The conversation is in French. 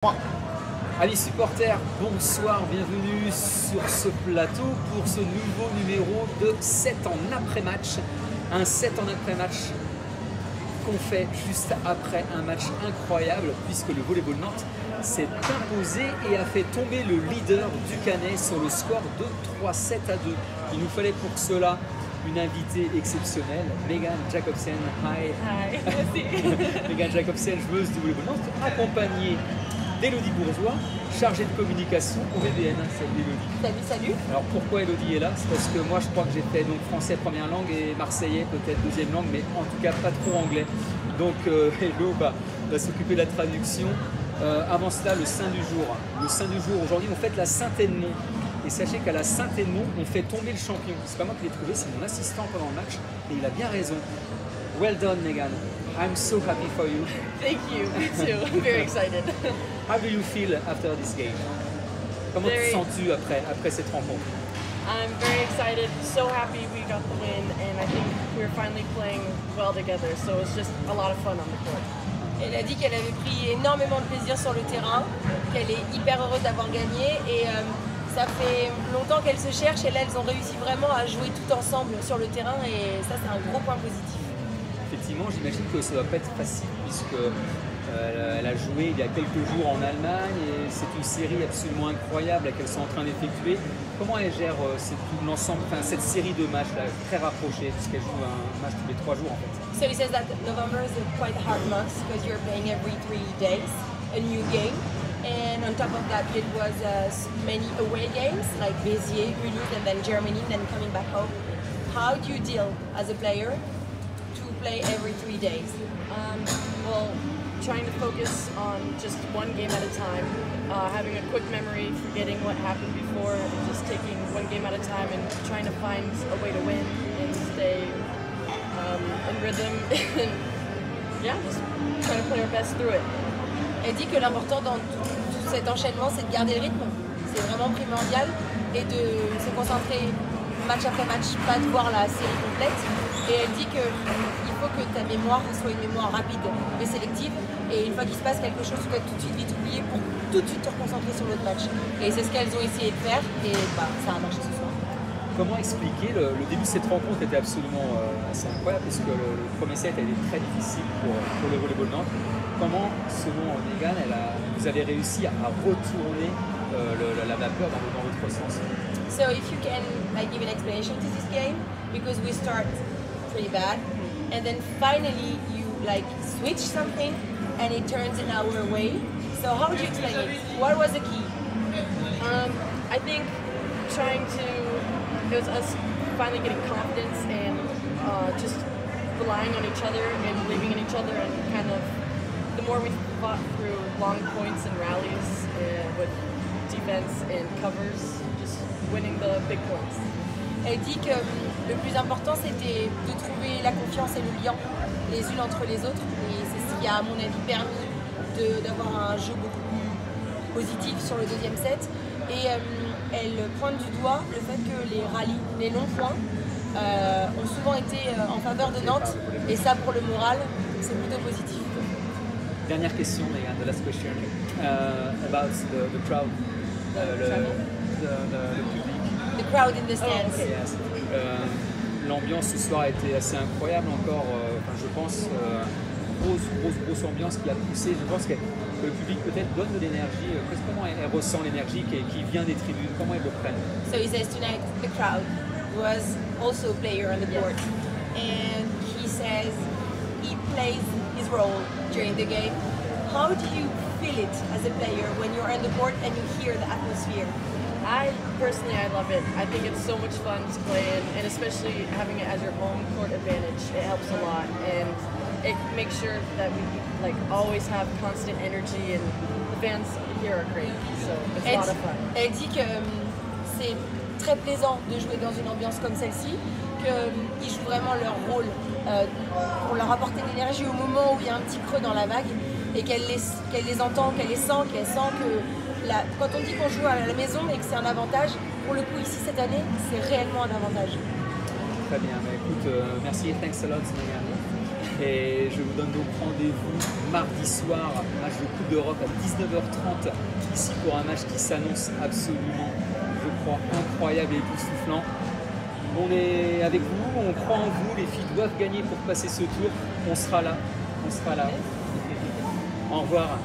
3. Amis supporters, bonsoir, bienvenue sur ce plateau pour ce nouveau numéro de 7 en après-match. Un 7 en après-match qu'on fait juste après un match incroyable puisque le Volleyball Nantes s'est imposé et a fait tomber le leader du Canet sur le score de 3-7 à 2. Il nous fallait pour cela une invitée exceptionnelle, Megan Jacobsen. Hi. Hi, merci. Megan Jacobsen, joueuse du Volleyball Nantes, accompagnée d'Elodie Bourgeois, chargée de communication au VBN. Salut Elodie. Salut. Alors pourquoi Elodie est là? C'est parce que moi je crois que j'étais donc français première langue et marseillais peut-être deuxième langue, mais en tout cas pas trop anglais. Donc Elo va s'occuper de la traduction. Avant cela, le Saint du jour. Le Saint du jour, aujourd'hui on fête la Saint-Edmond. Et sachez qu'à la Saint-Edmond, on fait tomber le champion. C'est pas moi qui l'ai trouvé, c'est mon assistant pendant le match et il a bien raison. Well done, Megan. I'm so happy for you. Thank you. Me too. I'm very excited. How do you feel after this game? Comment te sens-tu après cette rencontre? I'm very excited. So happy we got the win, and I think we're finally playing well together. So it's just a lot of fun on the court. Elle a dit qu'elle avait pris énormément de plaisir sur le terrain, qu'elle est hyper heureuse d'avoir gagné et ça fait longtemps qu'elles se cherchent et là elles ont réussi vraiment à jouer tout ensemble sur le terrain et ça c'est un gros point positif. Effectivement, j'imagine que ça ne doit pas être facile puisque elle a joué il y a quelques jours en Allemagne et c'est une série absolument incroyable qu'elles sont en train d'effectuer. Comment elle gère l'ensemble, cette série de matchs là, très rapprochés puisqu'elle joue un match tous les 3 jours en fait? So he says that November is a quite hard month because you're playing every 3 days a new game. And on top of that, it was many away games like Béziers, Mulhouse, and then Germany, and then coming back home. How do you deal as a player to play every 3 days? Well, trying to focus on just one game at a time, having a quick memory, forgetting what happened before, and just taking one game at a time and trying to find a way to win and stay in rhythm. And yeah, just trying to play our best through it. Elle dit que l'important dans tout cet enchaînement, c'est de garder le rythme. C'est vraiment primordial et de se concentrer match après match, pas de voir la série complète. Et elle dit qu'il faut que ta mémoire soit une mémoire rapide mais sélective. Et une fois qu'il se passe quelque chose, tu dois tout de suite vite oublier pour tout de suite te reconcentrer sur l'autre match. Et c'est ce qu'elles ont essayé de faire et ça a marché ce soir. Comment expliquer le début de cette rencontre était absolument assez incroyable puisque le premier set a été très difficile pour le Volleyball Nantes. Comment, selon Megan, vous avez réussi à retourner la vapeur dans votre sens? So if you can give an explanation to this game, because we start pretty bad, and then finally you switch something and it turns in our way. So how would you explain it? What was the key? I think it was us finally getting confidence and just relying on each other and believing in each other and kind of the more we fought through long points and rallies with defense and covers, just winning the big points. Elle dit que le plus important c'était de trouver la confiance et le lien les unes entre les autres et c'est ce qui a à mon avis permis d'avoir un jeu beaucoup plus positif sur le deuxième set et elle pointe du doigt le fait que les rallyes, les longs points ont souvent été en faveur de Nantes et ça pour le moral c'est plutôt positif. Dernière question, Megan, the last question about the crowd, le public. The crowd in the stands. Oh, okay. Yes. L'ambiance ce soir a été assez incroyable encore, je pense, grosse ambiance qui a poussé. Je pense que le public peut-être donne de l'énergie. Comment elle ressent l'énergie qui vient des tribunes? Comment elle le prenne? So he says tonight the crowd was also a player on the court and he says he plays his role during the game. How do you feel it as a player when you're on the court and you hear the atmosphere? I love it. I think it's so much fun to play in, and especially having it as your home court advantage, it helps a lot, and it makes sure that we always have constant energy, and the fans here are great, so it's a lot of fun. Elle dit que c'est très plaisant de jouer dans une ambiance comme celle-ci, qu'ils jouent vraiment leur rôle pour leur apporter de l'énergie au moment où il y a un petit creux dans la vague et qu'elle les entend, qu'elle les sent, qu'elle sent que quand on dit qu'on joue à la maison et que c'est un avantage, pour le coup ici cette année, c'est réellement un avantage. Très bien, écoute, merci et thanks a lot. Et je vous donne donc rendez-vous mardi soir, match de Coupe d'Europe à 19h30, ici pour un match qui s'annonce absolument, je crois, incroyable et époustouflant. On est avec vous, on croit en vous, les filles doivent gagner pour passer ce tour. On sera là, on sera là. Au revoir.